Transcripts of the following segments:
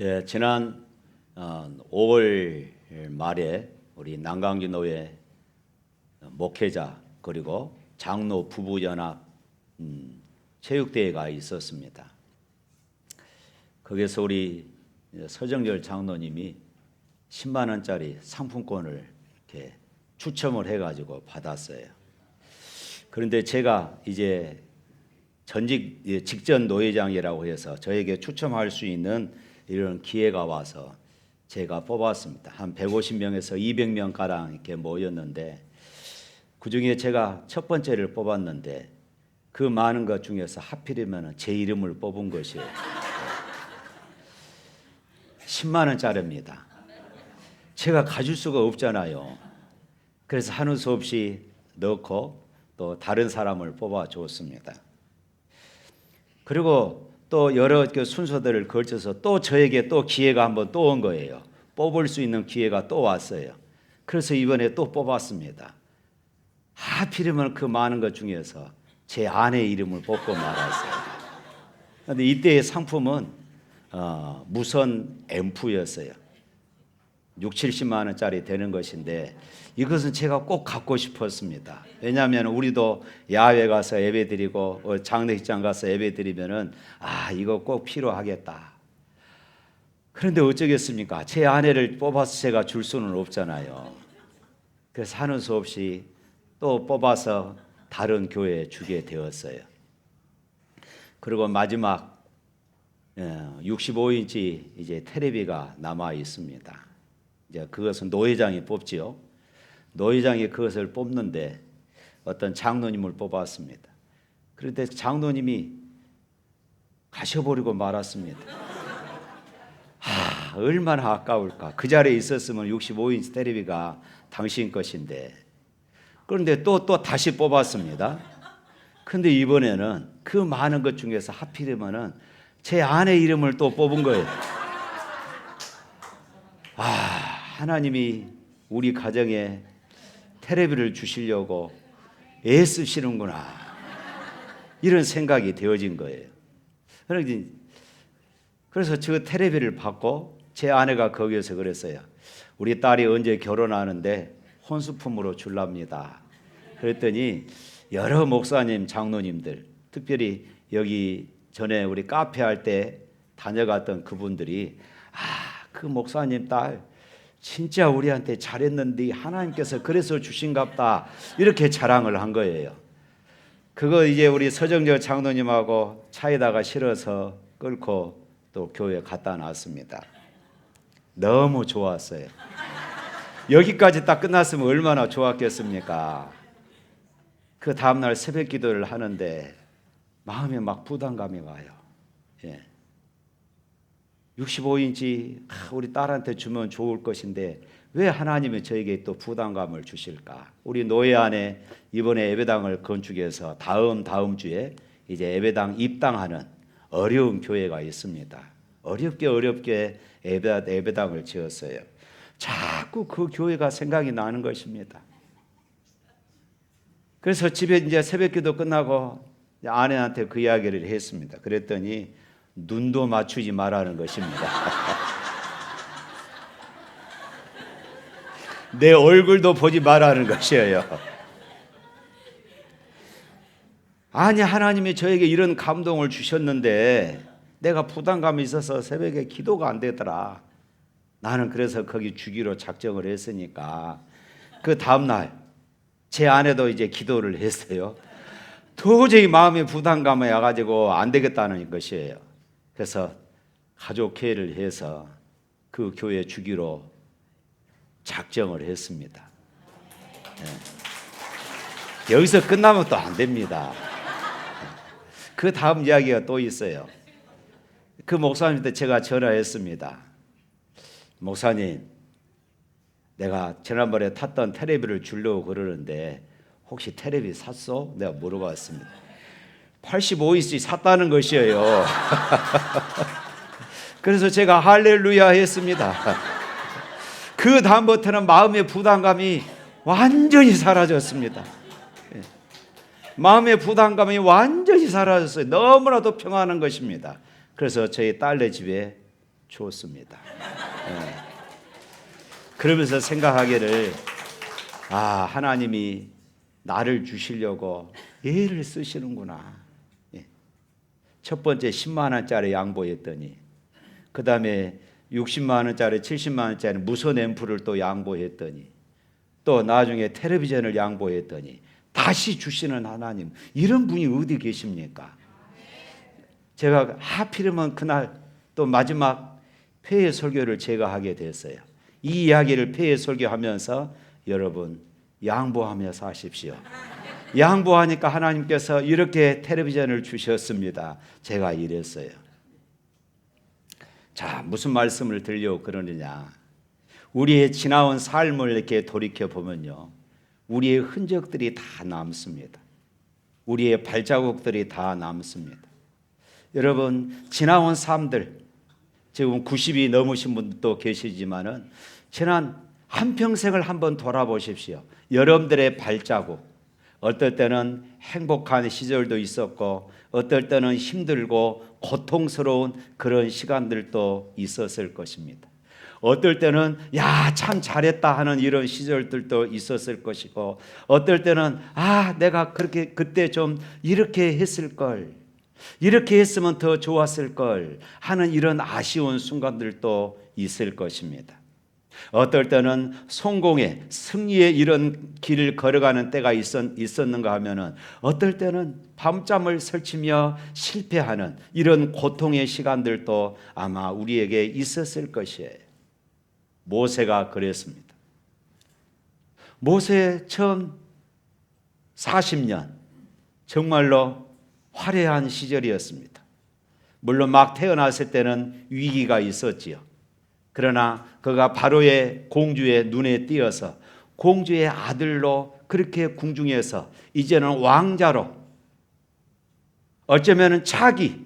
예, 지난 5월 말에 우리 남강주 노회 목회자 그리고 장로 부부연합 체육대회가 있었습니다. 거기서 우리 서정열 장로님이 10만 원짜리 상품권을 이렇게 추첨을 해가지고 받았어요. 그런데 제가 이제 전직 직전 노회장이라고 해서 저에게 추첨할 수 있는 이런 기회가 와서 제가 뽑았습니다. 한 150명에서 200명 가량 이렇게 모였는데 그 중에 제가 첫 번째를 뽑았는데 그 많은 것 중에서 하필이면 제 이름을 뽑은 것이에요. 10만 원짜리입니다. 제가 가질 수가 없잖아요. 그래서 하는 수 없이 넣고 또 다른 사람을 뽑아줬습니다. 그리고 또 여러 순서들을 걸쳐서 또 저에게 또 기회가 한번 또 온 거예요. 뽑을 수 있는 기회가 또 왔어요. 그래서 이번에 또 뽑았습니다. 하필이면 그 많은 것 중에서 제 아내 이름을 뽑고 말았어요. 그런데 이때의 상품은 무선 앰프였어요. 6, 70만 원짜리 되는 것인데 이것은 제가 꼭 갖고 싶었습니다. 왜냐하면 우리도 야외 가서 예배 드리고 장례식장 가서 예배 드리면은 이거 꼭 필요하겠다. 그런데 어쩌겠습니까? 제 아내를 뽑아서 제가 줄 수는 없잖아요. 그래서 하는 수 없이 또 뽑아서 다른 교회에 주게 되었어요. 그리고 마지막 65인치 이제 테레비가 남아 있습니다. 이제 그것은 노회장이 뽑지요. 노회장이 그것을 뽑는데 어떤 장로님을 뽑았습니다. 그런데 장로님이 가셔버리고 말았습니다. 얼마나 아까울까. 그 자리에 있었으면 65인치 테레비가 당신 것인데. 그런데 또 다시 뽑았습니다. 근데 이번에는 그 많은 것 중에서 하필이면은 제 아내 이름을 또 뽑은 거예요. 하나님이 우리 가정에 테레비를 주시려고 애쓰시는구나. 이런 생각이 되어진 거예요. 그래서 저 테레비를 받고 제 아내가 거기에서 그랬어요. 우리 딸이 언제 결혼하는데 혼수품으로 줄랍니다. 그랬더니 여러 목사님, 장로님들, 특별히 여기 전에 우리 카페 할 때 다녀갔던 그분들이 그 목사님 딸 진짜 우리한테 잘했는데 하나님께서 그래서 주신갑다 이렇게 자랑을 한 거예요. 그거 이제 우리 서정열 장로님하고 차에다가 실어서 끌고 또 교회에 갖다 놨습니다. 너무 좋았어요. 여기까지 딱 끝났으면 얼마나 좋았겠습니까? 그 다음날 새벽 기도를 하는데 마음에 막 부담감이 와요. 65인치 우리 딸한테 주면 좋을 것인데 왜 하나님이 저에게 또 부담감을 주실까? 우리 노회 안에 이번에 예배당을 건축해서 다음 주에 이제 예배당 입당하는 어려운 교회가 있습니다. 어렵게 예배당을 지었어요. 자꾸 그 교회가 생각이 나는 것입니다. 그래서 집에 이제 새벽기도 끝나고 아내한테 그 이야기를 했습니다. 그랬더니 눈도 맞추지 말라는 것입니다. 내 얼굴도 보지 말라는 것이에요. 하나님이 저에게 이런 감동을 주셨는데 내가 부담감이 있어서 새벽에 기도가 안 되더라. 나는 그래서 거기 주기로 작정을 했으니까 그 다음날 제 아내도 이제 기도를 했어요. 도저히 마음의 부담감이 와가지고 안 되겠다는 것이에요. 그래서 가족회의를 해서 그 교회 주기로 작정을 했습니다. 여기서 끝나면 또 안 됩니다. 그 다음 이야기가 또 있어요. 그 목사님한테 제가 전화했습니다. 목사님, 내가 지난번에 탔던 테레비를 주려고 그러는데 혹시 테레비 샀어? 내가 물어봤습니다. 85인치 샀다는 것이에요. 그래서 제가 할렐루야 했습니다. 그 다음부터는 마음의 부담감이 완전히 사라졌습니다. 마음의 부담감이 완전히 사라졌어요. 너무나도 평안한 것입니다. 그래서 저희 딸네 집에 줬습니다. 그러면서 생각하기를 하나님이 나를 주시려고 애를 쓰시는구나. 첫 번째 10만 원짜리 양보했더니 그 다음에 60만 원짜리 70만 원짜리 무선 앰프를 또 양보했더니 또 나중에 텔레비전을 양보했더니 다시 주시는 하나님, 이런 분이 어디 계십니까? 제가 하필이면 그날 또 마지막 폐회 설교를 제가 하게 됐어요. 이 이야기를 폐회 설교하면서 여러분 양보하며 사십시오. 양보하니까 하나님께서 이렇게 텔레비전을 주셨습니다. 제가 이랬어요. 자, 무슨 말씀을 드리려고 그러느냐. 우리의 지나온 삶을 이렇게 돌이켜 보면요, 우리의 흔적들이 다 남습니다. 우리의 발자국들이 다 남습니다. 여러분, 지나온 삶들, 지금 90이 넘으신 분도 계시지만은 지난 한평생을 한번 돌아보십시오. 여러분들의 발자국, 어떨 때는 행복한 시절도 있었고 어떨 때는 힘들고 고통스러운 그런 시간들도 있었을 것입니다. 어떨 때는 참 잘했다 하는 이런 시절들도 있었을 것이고 어떨 때는 내가 그때 좀 이렇게 했을 걸, 이렇게 했으면 더 좋았을 걸 하는 이런 아쉬운 순간들도 있을 것입니다. 어떨 때는 성공의 승리의 이런 길을 걸어가는 때가 있었는가 하면은 어떨 때는 밤잠을 설치며 실패하는 이런 고통의 시간들도 아마 우리에게 있었을 것이에요. 모세가 그랬습니다. 모세 처음 40년 정말로 화려한 시절이었습니다. 물론 막 태어났을 때는 위기가 있었지요. 그러나 그가 바로의 공주의 눈에 띄어서 공주의 아들로 그렇게 궁중에서 이제는 왕자로, 어쩌면 차기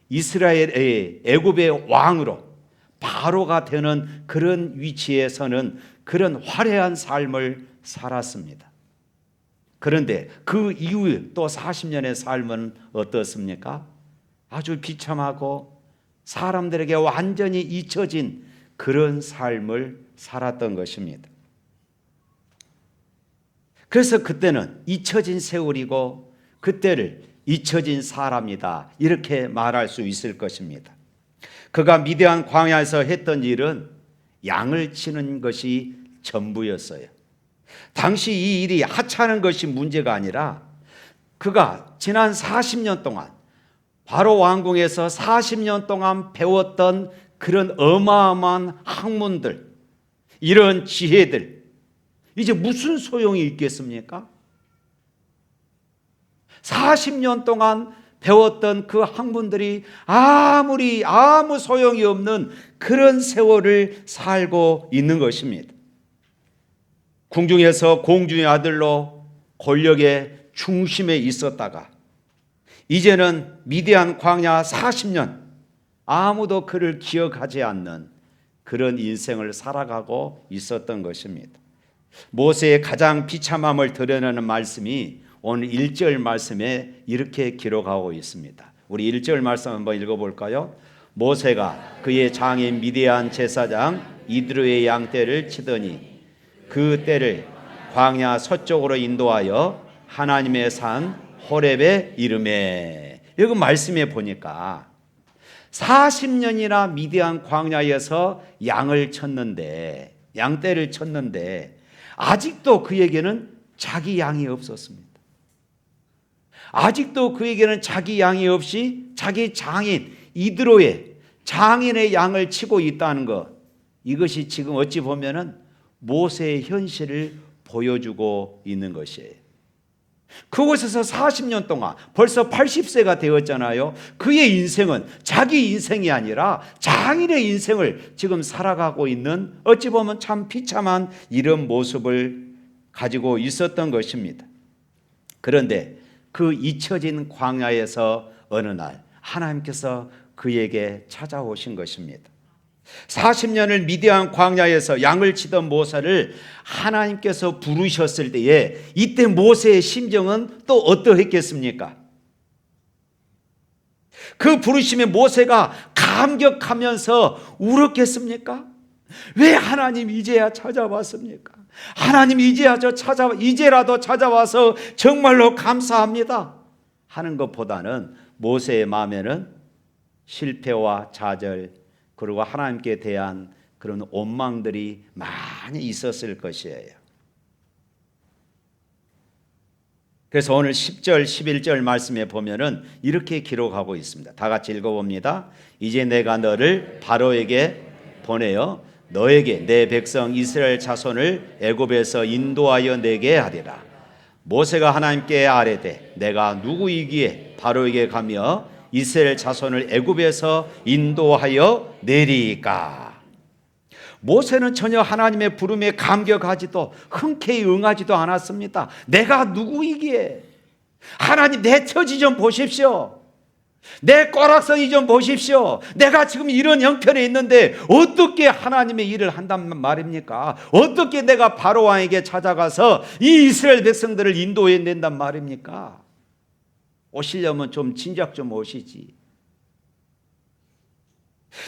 이스라엘의 애굽의 왕으로 바로가 되는 그런 위치에 서는 그런 화려한 삶을 살았습니다. 그런데 그 이후 또 40년의 삶은 어떻습니까? 아주 비참하고 사람들에게 완전히 잊혀진 그런 삶을 살았던 것입니다. 그래서 그때는 잊혀진 세월이고 그때를 잊혀진 사람이다, 이렇게 말할 수 있을 것입니다. 그가 미디안 광야에서 했던 일은 양을 치는 것이 전부였어요. 당시 이 일이 하찮은 것이 문제가 아니라 그가 지난 40년 동안 바로 왕궁에서 40년 동안 배웠던 그런 어마어마한 학문들, 이런 지혜들, 이제 무슨 소용이 있겠습니까? 40년 동안 배웠던 그 학문들이 아무 소용이 없는 그런 세월을 살고 있는 것입니다. 궁중에서 공주의 아들로 권력의 중심에 있었다가 이제는 미디안 광야 40년 아무도 그를 기억하지 않는 그런 인생을 살아가고 있었던 것입니다. 모세의 가장 비참함을 드러내는 말씀이 오늘 1절 말씀에 이렇게 기록하고 있습니다. 우리 1절 말씀 한번 읽어볼까요? 모세가 그의 장인 미디안 제사장 이드로의 양떼를 치더니 그 떼를 광야 서쪽으로 인도하여 하나님의 산 호렙에 이르매. 여기 말씀에 보니까 40년이나 미디안 광야에서 양을 쳤는데, 양떼를 쳤는데 아직도 그에게는 자기 양이 없었습니다. 아직도 그에게는 자기 양이 없이 자기 장인 이드로의 장인의 양을 치고 있다는 것, 이것이 지금 어찌 보면은 모세의 현실을 보여주고 있는 것이에요. 그곳에서 40년 동안 벌써 80세가 되었잖아요. 그의 인생은 자기 인생이 아니라 장인의 인생을 지금 살아가고 있는, 어찌 보면 참 비참한 이런 모습을 가지고 있었던 것입니다. 그런데 그 잊혀진 광야에서 어느 날 하나님께서 그에게 찾아오신 것입니다. 40년을 미디안 광야에서 양을 치던 모세를 하나님께서 부르셨을 때에 이때 모세의 심정은 또 어떠했겠습니까? 그 부르심에 모세가 감격하면서 울었겠습니까? 왜 하나님 이제야 찾아왔습니까? 하나님 이제라도 찾아와서 정말로 감사합니다 하는 것보다는 모세의 마음에는 실패와 좌절, 그리고 하나님께 대한 그런 원망들이 많이 있었을 것이에요. 그래서 오늘 10절, 11절 말씀에 보면은 이렇게 기록하고 있습니다. 다 같이 읽어봅니다. 이제 내가 너를 바로에게 보내어 너에게 내 백성 이스라엘 자손을 애굽에서 인도하여 내게 하리라. 모세가 하나님께 아뢰되 내가 누구이기에 바로에게 가며 이스라엘 자손을 애굽에서 인도하여 내리까. 모세는 전혀 하나님의 부름에 감격하지도 흔쾌히 응하지도 않았습니다. 내가 누구이기에, 하나님 내 처지 좀 보십시오. 내 꼬락서니 좀 보십시오. 내가 지금 이런 형편에 있는데 어떻게 하나님의 일을 한단 말입니까? 어떻게 내가 바로 왕에게 찾아가서 이 이스라엘 백성들을 인도해 낸단 말입니까? 오시려면 좀 진작 좀 오시지.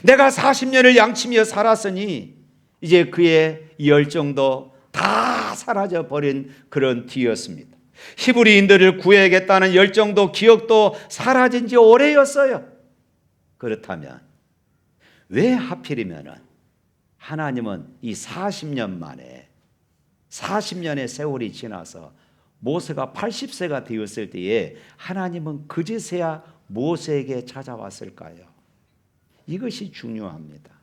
내가 40년을 양치며 살았으니 이제 그의 열정도 다 사라져 버린 그런 뒤였습니다. 히브리인들을 구해야겠다는 열정도 기억도 사라진 지 오래였어요. 그렇다면 왜 하필이면 하나님은 이 40년 만에 40년의 세월이 지나서 모세가 80세가 되었을 때에 하나님은 그제서야 모세에게 찾아왔을까요? 이것이 중요합니다.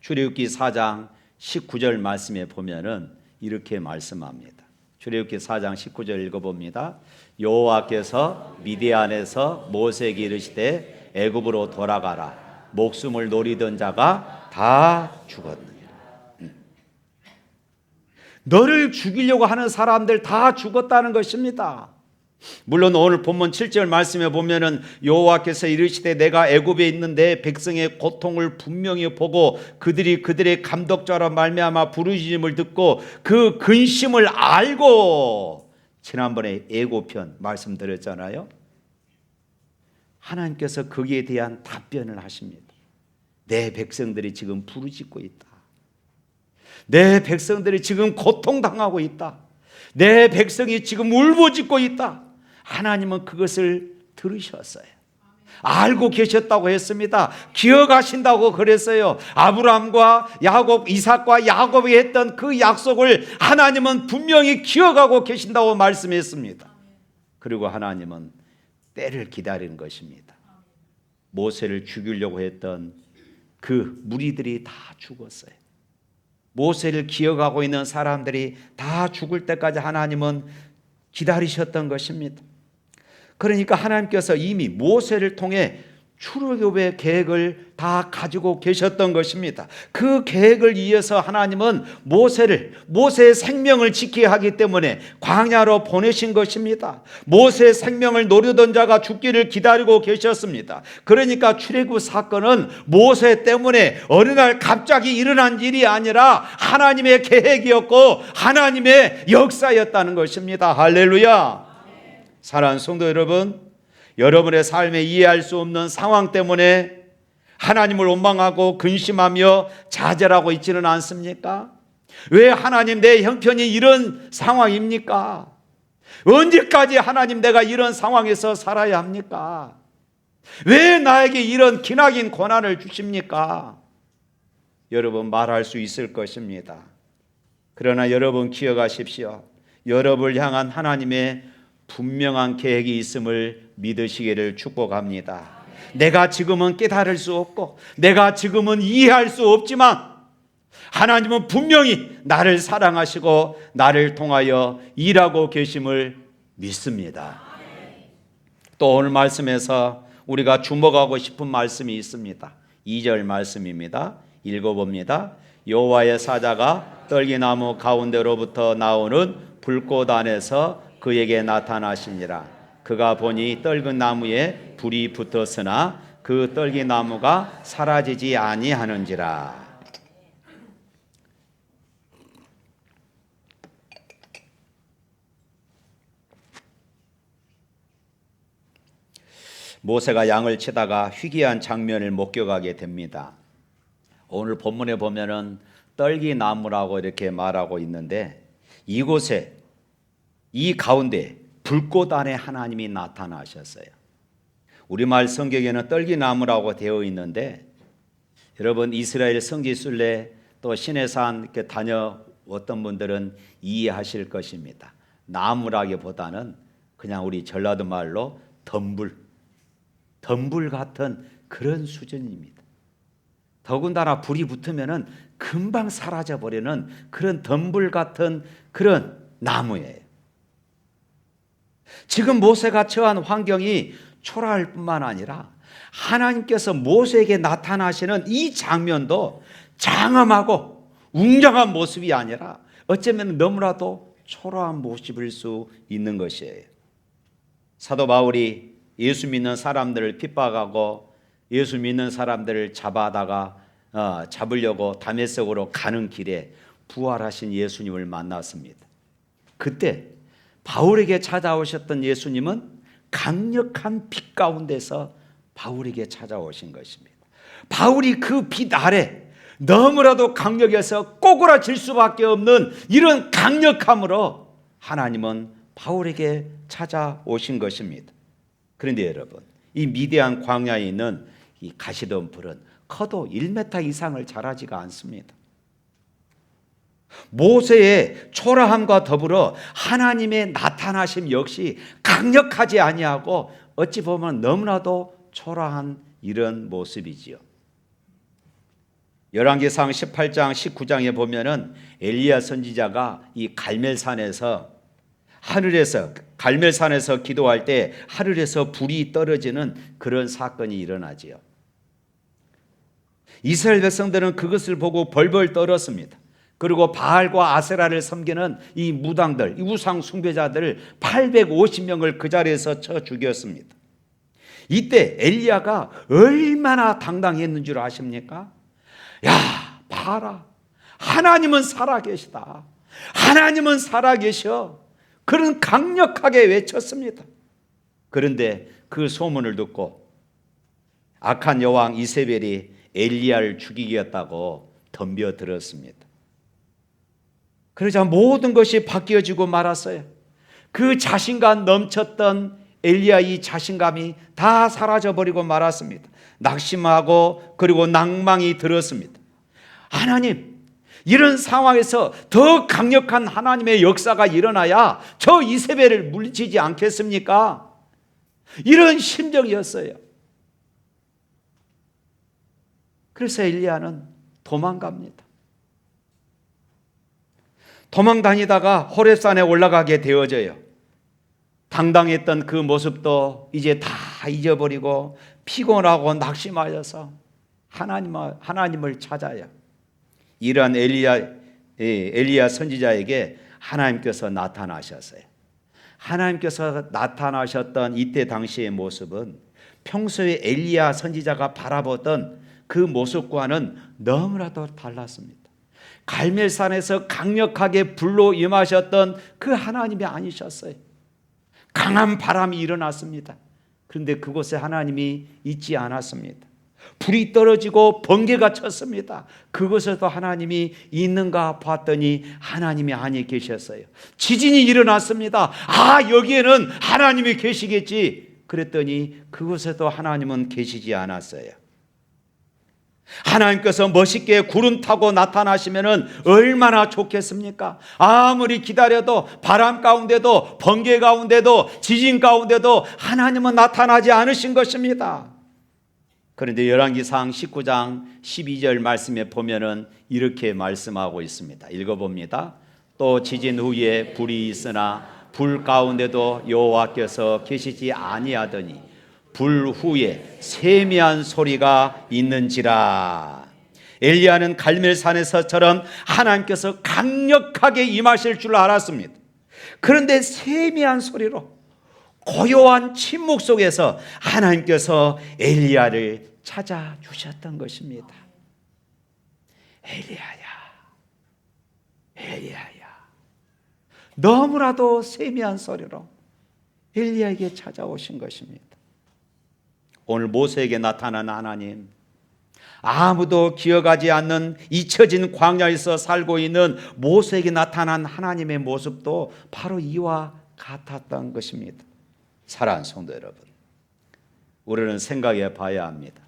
출애굽기 4장 19절 말씀에 보면은 이렇게 말씀합니다. 출애굽기 4장 19절 읽어봅니다. 여호와께서 미디안에서 모세에게 이르시되 애굽으로 돌아가라. 목숨을 노리던 자가 다 죽었느니라. 너를 죽이려고 하는 사람들 다 죽었다는 것입니다. 물론 오늘 본문 7절 말씀에 보면은 여호와께서 이르시되 내가 애굽에 있는 내 백성의 고통을 분명히 보고 그들의 감독자로 말미암아 부르짖음을 듣고 그 근심을 알고, 지난번에 애고편 말씀드렸잖아요. 하나님께서 거기에 대한 답변을 하십니다. 내 백성들이 지금 부르짖고 있다. 내 백성들이 지금 고통당하고 있다. 내 백성이 지금 울부짖고 있다. 하나님은 그것을 들으셨어요. 알고 계셨다고 했습니다. 기억하신다고 그랬어요. 아브라함과 야곱, 이삭과 야곱이 했던 그 약속을 하나님은 분명히 기억하고 계신다고 말씀했습니다. 그리고 하나님은 때를 기다리는 것입니다. 모세를 죽이려고 했던 그 무리들이 다 죽었어요. 모세를 기억하고 있는 사람들이 다 죽을 때까지 하나님은 기다리셨던 것입니다. 그러니까 하나님께서 이미 모세를 통해 출애굽의 계획을 다 가지고 계셨던 것입니다. 그 계획을 이어서 하나님은 모세의 생명을 지켜야 하기 때문에 광야로 보내신 것입니다. 모세의 생명을 노리던 자가 죽기를 기다리고 계셨습니다. 그러니까 출애굽 사건은 모세 때문에 어느 날 갑자기 일어난 일이 아니라 하나님의 계획이었고 하나님의 역사였다는 것입니다. 할렐루야. 사랑하는 성도 여러분, 여러분의 삶에 이해할 수 없는 상황 때문에 하나님을 원망하고 근심하며 좌절하고 있지는 않습니까? 왜 하나님 내 형편이 이런 상황입니까? 언제까지 하나님 내가 이런 상황에서 살아야 합니까? 왜 나에게 이런 기나긴 고난을 주십니까? 여러분 말할 수 있을 것입니다. 그러나 여러분 기억하십시오. 여러분을 향한 하나님의 분명한 계획이 있음을 믿으시기를 축복합니다. 내가 지금은 깨달을 수 없고 내가 지금은 이해할 수 없지만 하나님은 분명히 나를 사랑하시고 나를 통하여 일하고 계심을 믿습니다. 또 오늘 말씀에서 우리가 주목하고 싶은 말씀이 있습니다. 2절 말씀입니다. 읽어봅니다. 여호와의 사자가 떨기나무 가운데로부터 나오는 불꽃 안에서 그에게 나타나시니라. 그가 보니 떨근 나무에 불이 붙었으나 그 떨기 나무가 사라지지 아니하는지라. 모세가 양을 치다가 희귀한 장면을 목격하게 됩니다. 오늘 본문에 보면은 떨기나무라고 이렇게 말하고 있는데, 이곳에 이 가운데 불꽃 안에 하나님이 나타나셨어요. 우리말 성경에는 떨기나무라고 되어 있는데, 여러분 이스라엘 성지순례 또 시내산 이렇게 다녀왔던 분들은 이해하실 것입니다. 나무라기보다는 그냥 우리 전라도 말로 덤불 같은 그런 수준입니다. 더군다나 불이 붙으면은 금방 사라져 버리는 그런 덤불 같은 그런 나무예요. 지금 모세가 처한 환경이 초라할 뿐만 아니라 하나님께서 모세에게 나타나시는 이 장면도 장엄하고 웅장한 모습이 아니라 어쩌면 너무나도 초라한 모습일 수 있는 것이에요. 사도 바울이 예수 믿는 사람들을 핍박하고 예수 믿는 사람들을 잡으려고 다메섹으로 가는 길에 부활하신 예수님을 만났습니다. 그때 바울에게 찾아오셨던 예수님은 강력한 빛 가운데서 바울에게 찾아오신 것입니다. 바울이 그 빛 아래 너무나도 강력해서 꼬꾸라질 수밖에 없는 이런 강력함으로 하나님은 바울에게 찾아오신 것입니다. 그런데 여러분, 이 미대한 광야에 있는 이 가시덤불은 커도 1m 이상을 자라지가 않습니다. 모세의 초라함과 더불어 하나님의 나타나심 역시 강력하지 아니하고 어찌 보면 너무나도 초라한 이런 모습이지요. 열왕기상 18장 19장에 보면은 엘리야 선지자가 이 갈멜산에서 기도할 때 하늘에서 불이 떨어지는 그런 사건이 일어나지요. 이스라엘 백성들은 그것을 보고 벌벌 떨었습니다. 그리고 바알과 아세라를 섬기는 이 무당들, 이 우상 숭배자들을 850명을 그 자리에서 쳐 죽였습니다. 이때 엘리야가 얼마나 당당했는 줄 아십니까? 야, 봐라, 하나님은 살아계시다, 하나님은 살아계셔, 그런 강력하게 외쳤습니다. 그런데 그 소문을 듣고 악한 여왕 이세벨이 엘리야를 죽이겠다고 덤벼들었습니다. 그러자 모든 것이 바뀌어지고 말았어요. 그 자신감 넘쳤던 엘리야의 자신감이 다 사라져버리고 말았습니다. 낙심하고 그리고 낭망이 들었습니다. 하나님, 이런 상황에서 더 강력한 하나님의 역사가 일어나야 저 이세벨을 물리치지 않겠습니까? 이런 심정이었어요. 그래서 엘리야는 도망갑니다. 도망 다니다가 호렙산에 올라가게 되어져요. 당당했던 그 모습도 이제 다 잊어버리고 피곤하고 낙심하여서 하나님을 찾아요. 이러한 엘리야 선지자에게 하나님께서 나타나셨어요. 하나님께서 나타나셨던 이때 당시의 모습은 평소에 엘리야 선지자가 바라보던 그 모습과는 너무나도 달랐습니다. 갈멜산에서 강력하게 불로 임하셨던 그 하나님이 아니셨어요. 강한 바람이 일어났습니다. 그런데 그곳에 하나님이 있지 않았습니다. 불이 떨어지고 번개가 쳤습니다. 그곳에도 하나님이 있는가 봤더니 하나님이 아니 계셨어요. 지진이 일어났습니다. 아, 여기에는 하나님이 계시겠지 그랬더니 그곳에도 하나님은 계시지 않았어요. 하나님께서 멋있게 구름 타고 나타나시면 얼마나 좋겠습니까? 아무리 기다려도 바람 가운데도 번개 가운데도 지진 가운데도 하나님은 나타나지 않으신 것입니다. 그런데 열왕기상 19장 12절 말씀에 보면은 이렇게 말씀하고 있습니다. 읽어봅니다. 또 지진 후에 불이 있으나 불 가운데도 여호와께서 계시지 아니하더니 불 후에 세미한 소리가 있는지라. 엘리야는 갈멜산에서처럼 하나님께서 강력하게 임하실 줄 알았습니다. 그런데 세미한 소리로 고요한 침묵 속에서 하나님께서 엘리야를 찾아주셨던 것입니다. 엘리야야. 너무나도 세미한 소리로 엘리야에게 찾아오신 것입니다. 오늘 모세에게 나타난 하나님, 아무도 기억하지 않는 잊혀진 광야에서 살고 있는 모세에게 나타난 하나님의 모습도 바로 이와 같았던 것입니다. 사랑하는 성도 여러분, 우리는 생각해 봐야 합니다.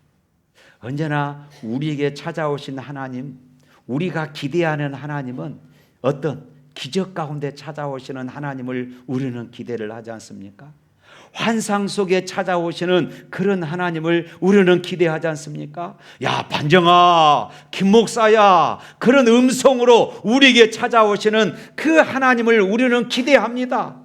언제나 우리에게 찾아오신 하나님, 우리가 기대하는 하나님은 어떤 기적 가운데 찾아오시는 하나님을 우리는 기대를 하지 않습니까? 환상 속에 찾아오시는 그런 하나님을 우리는 기대하지 않습니까? 야, 반정아, 김 목사야, 그런 음성으로 우리에게 찾아오시는 그 하나님을 우리는 기대합니다.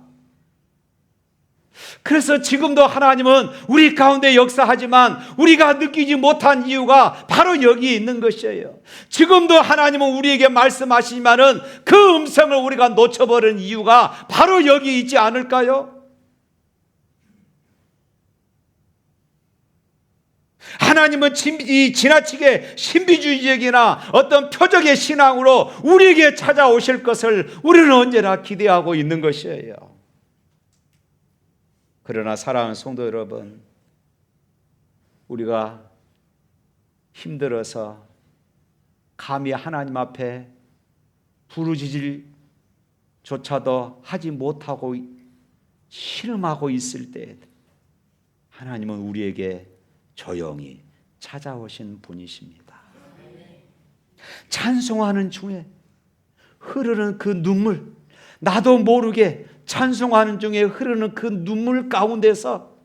그래서 지금도 하나님은 우리 가운데 역사하지만 우리가 느끼지 못한 이유가 바로 여기 있는 것이에요. 지금도 하나님은 우리에게 말씀하시지만은 그 음성을 우리가 놓쳐버린 이유가 바로 여기 있지 않을까요? 하나님은 지나치게 신비주의적이나 어떤 표적의 신앙으로 우리에게 찾아오실 것을 우리는 언제나 기대하고 있는 것이에요. 그러나 사랑하는 성도 여러분, 우리가 힘들어서 감히 하나님 앞에 부르짖을조차도 하지 못하고 신음하고 있을 때 하나님은 우리에게 조용히 찾아오신 분이십니다. 찬송하는 중에 흐르는 그 눈물, 나도 모르게 찬송하는 중에 흐르는 그 눈물 가운데서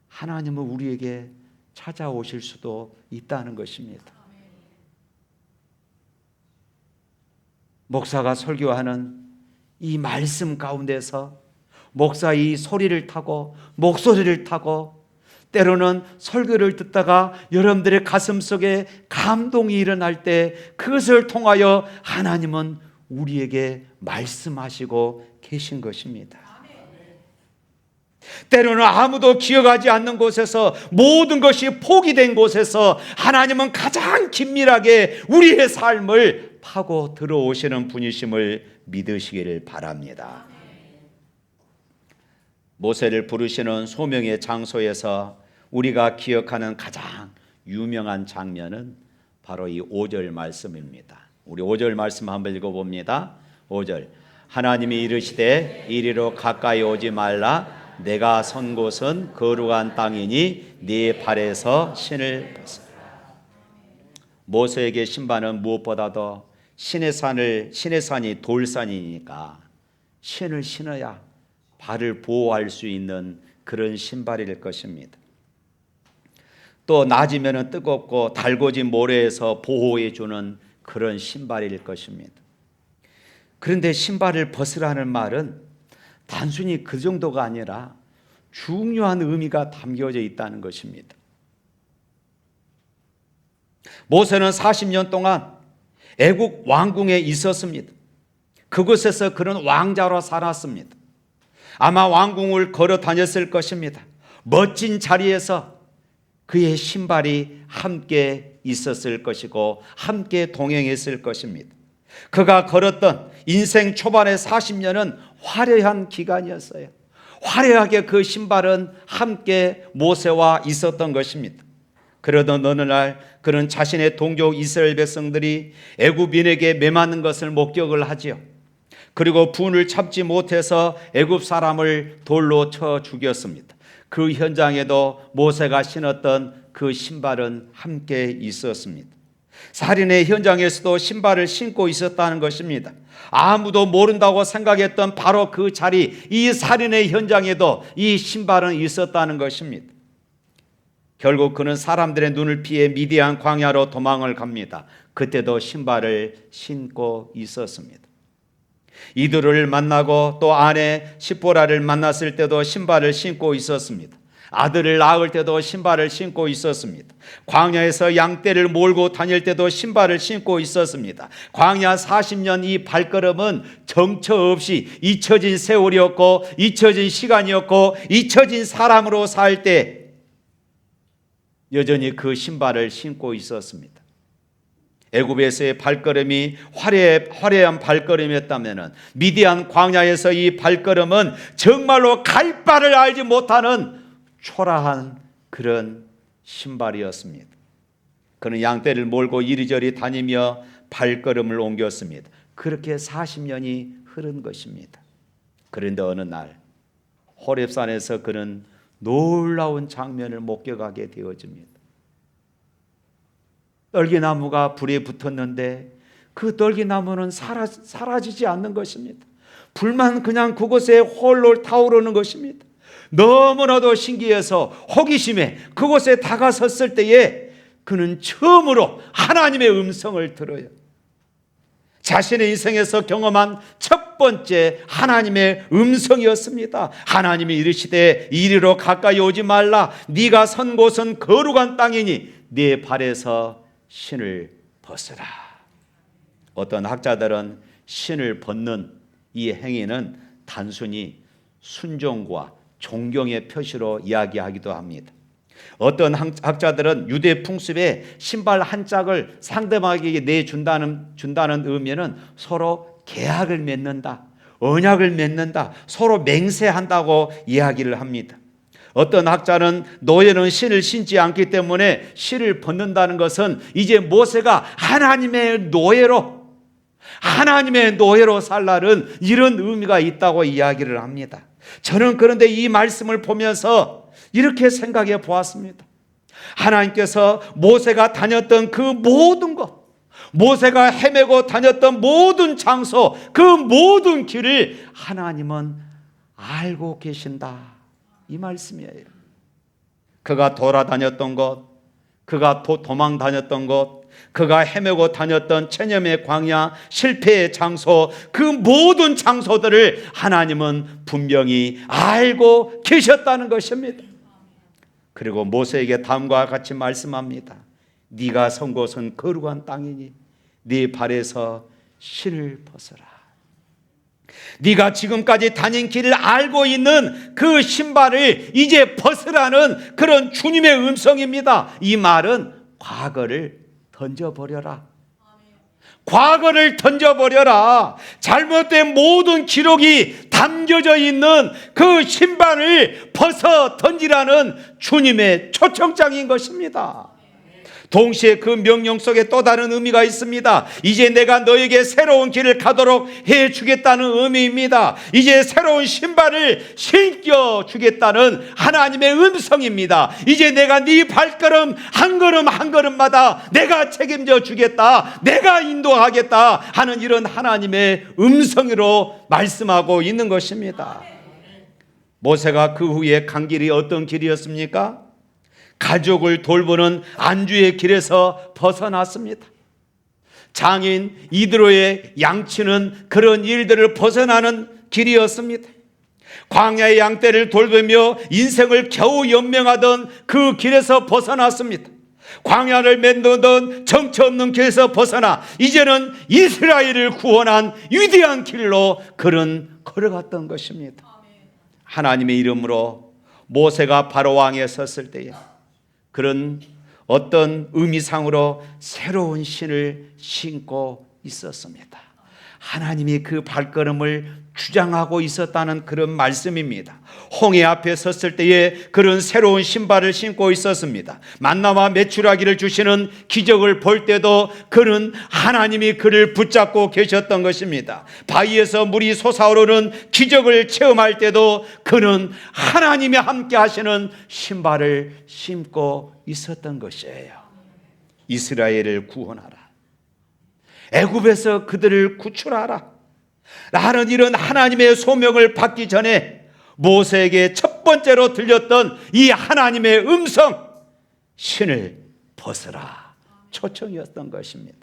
하나님은 우리에게 찾아오실 수도 있다는 것입니다. 목사가 설교하는 이 말씀 가운데서 목사 이 소리를 타고 목소리를 타고 때로는 설교를 듣다가 여러분들의 가슴 속에 감동이 일어날 때 그것을 통하여 하나님은 우리에게 말씀하시고 계신 것입니다. 때로는 아무도 기억하지 않는 곳에서, 모든 것이 포기된 곳에서 하나님은 가장 긴밀하게 우리의 삶을 파고 들어오시는 분이심을 믿으시기를 바랍니다. 모세를 부르시는 소명의 장소에서 우리가 기억하는 가장 유명한 장면은 바로 이 5절 말씀입니다. 우리 5절 말씀 한번 읽어봅니다. 5절, 하나님이 이르시되 이리로 가까이 오지 말라. 내가 선 곳은 거룩한 땅이니 네 발에서 신을 벗으라. 모세에게 신발은 무엇보다도 신의 산이 돌산이니까 신을 신어야 발을 보호할 수 있는 그런 신발일 것입니다. 또 낮이면 뜨겁고 달궈진 모래에서 보호해 주는 그런 신발일 것입니다. 그런데 신발을 벗으라는 말은 단순히 그 정도가 아니라 중요한 의미가 담겨져 있다는 것입니다. 모세는 40년 동안 애국 왕궁에 있었습니다. 그곳에서 그는 왕자로 살았습니다. 아마 왕궁을 걸어 다녔을 것입니다. 멋진 자리에서 그의 신발이 함께 있었을 것이고 함께 동행했을 것입니다. 그가 걸었던 인생 초반의 40년은 화려한 기간이었어요. 화려하게 그 신발은 함께 모세와 있었던 것입니다. 그러던 어느 날 그는 자신의 동족 이스라엘 백성들이 애굽인에게 매맞는 것을 목격을 하지요. 그리고 분을 참지 못해서 애굽 사람을 돌로 쳐 죽였습니다. 그 현장에도 모세가 신었던 그 신발은 함께 있었습니다. 살인의 현장에서도 신발을 신고 있었다는 것입니다. 아무도 모른다고 생각했던 바로 그 자리, 이 살인의 현장에도 이 신발은 있었다는 것입니다. 결국 그는 사람들의 눈을 피해 미디안 광야로 도망을 갑니다. 그때도 신발을 신고 있었습니다. 이들을 만나고 또 아내 시보라를 만났을 때도 신발을 신고 있었습니다. 아들을 낳을 때도 신발을 신고 있었습니다. 광야에서 양떼를 몰고 다닐 때도 신발을 신고 있었습니다. 광야 40년 이 발걸음은 정처 없이 잊혀진 세월이었고 잊혀진 시간이었고 잊혀진 사람으로 살 때 여전히 그 신발을 신고 있었습니다. 애굽에서의 발걸음이 화려한 발걸음이었다면 미디안 광야에서 이 발걸음은 정말로 갈 바를 알지 못하는 초라한 그런 신발이었습니다. 그는 양떼를 몰고 이리저리 다니며 발걸음을 옮겼습니다. 그렇게 40년이 흐른 것입니다. 그런데 어느 날 호렙산에서 그는 놀라운 장면을 목격하게 되어집니다. 떨기나무가 불에 붙었는데 그 떨기나무는 사라지지 않는 것입니다. 불만 그냥 그곳에 홀로 타오르는 것입니다. 너무나도 신기해서 호기심에 그곳에 다가섰을 때에 그는 처음으로 하나님의 음성을 들어요. 자신의 인생에서 경험한 첫 번째 하나님의 음성이었습니다. 하나님이 이르시되 이리로 가까이 오지 말라. 네가 선 곳은 거룩한 땅이니 네 발에서 신을 벗으라. 어떤 학자들은 신을 벗는 이 행위는 단순히 순종과 존경의 표시로 이야기하기도 합니다. 어떤 학자들은 유대 풍습에 신발 한 짝을 상대방에게 내준다는 의미는 서로 계약을 맺는다, 언약을 맺는다, 서로 맹세한다고 이야기를 합니다. 어떤 학자는 노예는 신을 신지 않기 때문에 신을 벗는다는 것은 이제 모세가 하나님의 노예로 살라는 이런 의미가 있다고 이야기를 합니다. 저는 그런데 이 말씀을 보면서 이렇게 생각해 보았습니다. 하나님께서 모세가 다녔던 그 모든 것, 모세가 헤매고 다녔던 모든 장소, 그 모든 길을 하나님은 알고 계신다, 이 말씀이에요. 그가 돌아다녔던 것, 그가 도망 다녔던 것, 그가 헤매고 다녔던 체념의 광야, 실패의 장소, 그 모든 장소들을 하나님은 분명히 알고 계셨다는 것입니다. 그리고 모세에게 다음과 같이 말씀합니다. 네가 선 곳은 거룩한 땅이니 네 발에서 신을 벗어라. 네가 지금까지 다닌 길을 알고 있는 그 신발을 이제 벗으라는 그런 주님의 음성입니다. 이 말은 과거를 던져버려라. 과거를 던져버려라. 잘못된 모든 기록이 담겨져 있는 그 신발을 벗어 던지라는 주님의 초청장인 것입니다. 동시에 그 명령 속에 또 다른 의미가 있습니다. 이제 내가 너에게 새로운 길을 가도록 해주겠다는 의미입니다. 이제 새로운 신발을 신겨 주겠다는 하나님의 음성입니다. 이제 내가 네 발걸음 한 걸음 한 걸음마다 내가 책임져 주겠다, 내가 인도하겠다 하는 이런 하나님의 음성으로 말씀하고 있는 것입니다. 모세가 그 후에 간 길이 어떤 길이었습니까? 가족을 돌보는 안주의 길에서 벗어났습니다. 장인 이드로의 양치는 그런 일들을 벗어나는 길이었습니다. 광야의 양떼를 돌보며 인생을 겨우 연명하던 그 길에서 벗어났습니다. 광야를 맴도던 정처 없는 길에서 벗어나 이제는 이스라엘을 구원한 위대한 길로 그는 걸어갔던 것입니다. 하나님의 이름으로 모세가 바로 왕에 섰을 때에 그런 어떤 의미상으로 새로운 신을 신고 있었습니다. 하나님이 그 발걸음을 주장하고 있었다는 그런 말씀입니다. 홍해 앞에 섰을 때에 그런 새로운 신발을 신고 있었습니다. 만나와 메추라기를 주시는 기적을 볼 때도 그는 하나님이 그를 붙잡고 계셨던 것입니다. 바위에서 물이 솟아오르는 기적을 체험할 때도 그는 하나님이 함께 하시는 신발을 신고 있었던 것이에요. 이스라엘을 구원하라, 애굽에서 그들을 구출하라 라는 이런 하나님의 소명을 받기 전에 모세에게 첫 번째로 들렸던 이 하나님의 음성, 신을 벗으라 초청이었던 것입니다.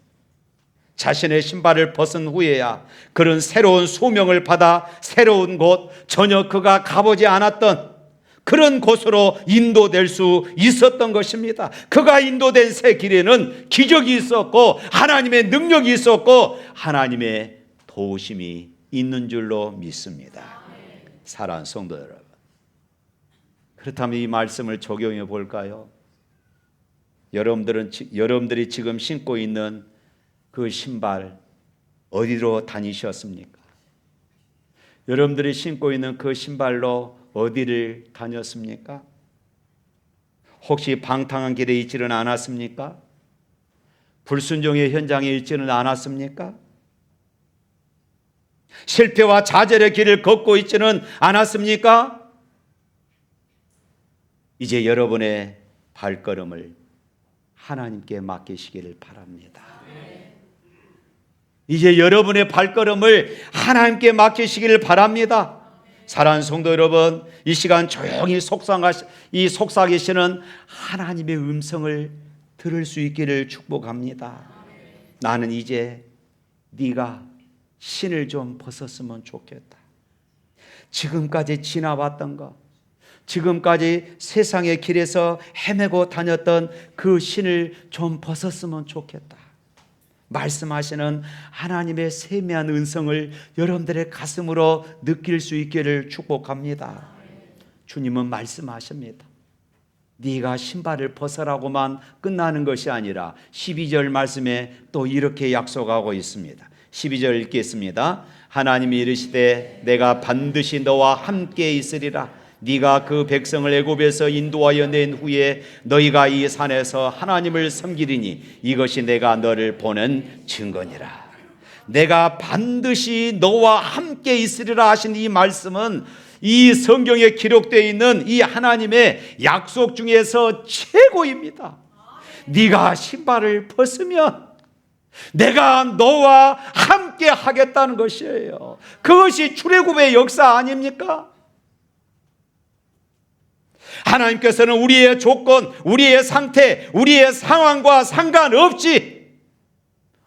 자신의 신발을 벗은 후에야 그런 새로운 소명을 받아 새로운 곳, 전혀 그가 가보지 않았던 그런 곳으로 인도될 수 있었던 것입니다. 그가 인도된 새 길에는 기적이 있었고 하나님의 능력이 있었고 하나님의 도우심이 있는 줄로 믿습니다. 사랑하는 성도 여러분, 그렇다면 이 말씀을 적용해 볼까요? 여러분들이 지금 신고 있는 그 신발 어디로 다니셨습니까? 여러분들이 신고 있는 그 신발로 어디를 다녔습니까? 혹시 방탕한 길에 있지는 않았습니까? 불순종의 현장에 있지는 않았습니까? 실패와 좌절의 길을 걷고 있지는 않았습니까? 이제 여러분의 발걸음을 하나님께 맡기시기를 바랍니다. 이제 여러분의 발걸음을 하나님께 맡기시기를 바랍니다. 사랑하는 성도 여러분, 이 시간 조용히 속삭이시는 하나님의 음성을 들을 수 있기를 축복합니다. 나는 이제 네가 신을 좀 벗었으면 좋겠다. 지금까지 지나왔던 것, 지금까지 세상의 길에서 헤매고 다녔던 그 신을 좀 벗었으면 좋겠다. 말씀하시는 하나님의 세미한 은성을 여러분들의 가슴으로 느낄 수 있기를 축복합니다. 주님은 말씀하십니다. 네가 신발을 벗으라고만 끝나는 것이 아니라 12절 말씀에 또 이렇게 약속하고 있습니다. 12절 읽겠습니다. 하나님이 이르시되 내가 반드시 너와 함께 있으리라. 네가 그 백성을 애굽에서 인도하여 낸 후에 너희가 이 산에서 하나님을 섬기리니 이것이 내가 너를 보는 증거니라. 내가 반드시 너와 함께 있으리라 하신 이 말씀은 이 성경에 기록되어 있는 이 하나님의 약속 중에서 최고입니다. 네가 신발을 벗으면 내가 너와 함께 하겠다는 것이에요. 그것이 출애굽의 역사 아닙니까? 하나님께서는 우리의 조건, 우리의 상태, 우리의 상황과 상관없이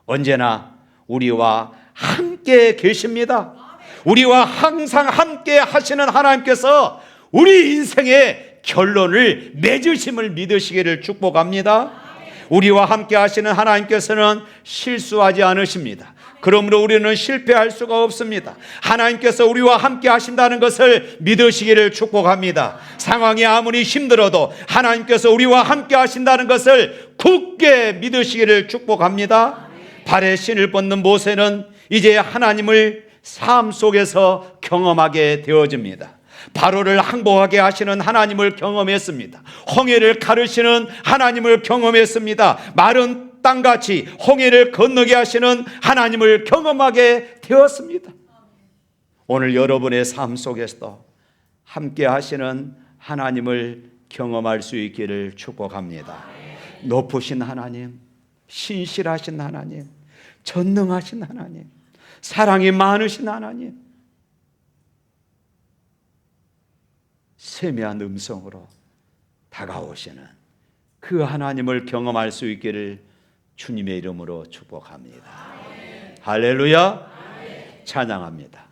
언제나 우리와 함께 계십니다. 우리와 항상 함께 하시는 하나님께서 우리 인생의 결론을 맺으심을 믿으시기를 축복합니다. 우리와 함께 하시는 하나님께서는 실수하지 않으십니다. 그러므로 우리는 실패할 수가 없습니다. 하나님께서 우리와 함께 하신다는 것을 믿으시기를 축복합니다. 상황이 아무리 힘들어도 하나님께서 우리와 함께 하신다는 것을 굳게 믿으시기를 축복합니다. 발에 신을 벗는 모세는 이제 하나님을 삶 속에서 경험하게 되어집니다. 바로를 항복하게 하시는 하나님을 경험했습니다. 홍해를 가르시는 하나님을 경험했습니다. 마른 땅같이 홍해를 건너게 하시는 하나님을 경험하게 되었습니다. 오늘 여러분의 삶 속에서도 함께 하시는 하나님을 경험할 수 있기를 축복합니다. 높으신 하나님, 신실하신 하나님, 전능하신 하나님, 사랑이 많으신 하나님, 세미한 음성으로 다가오시는 그 하나님을 경험할 수 있기를 주님의 이름으로 축복합니다. 할렐루야. 찬양합니다.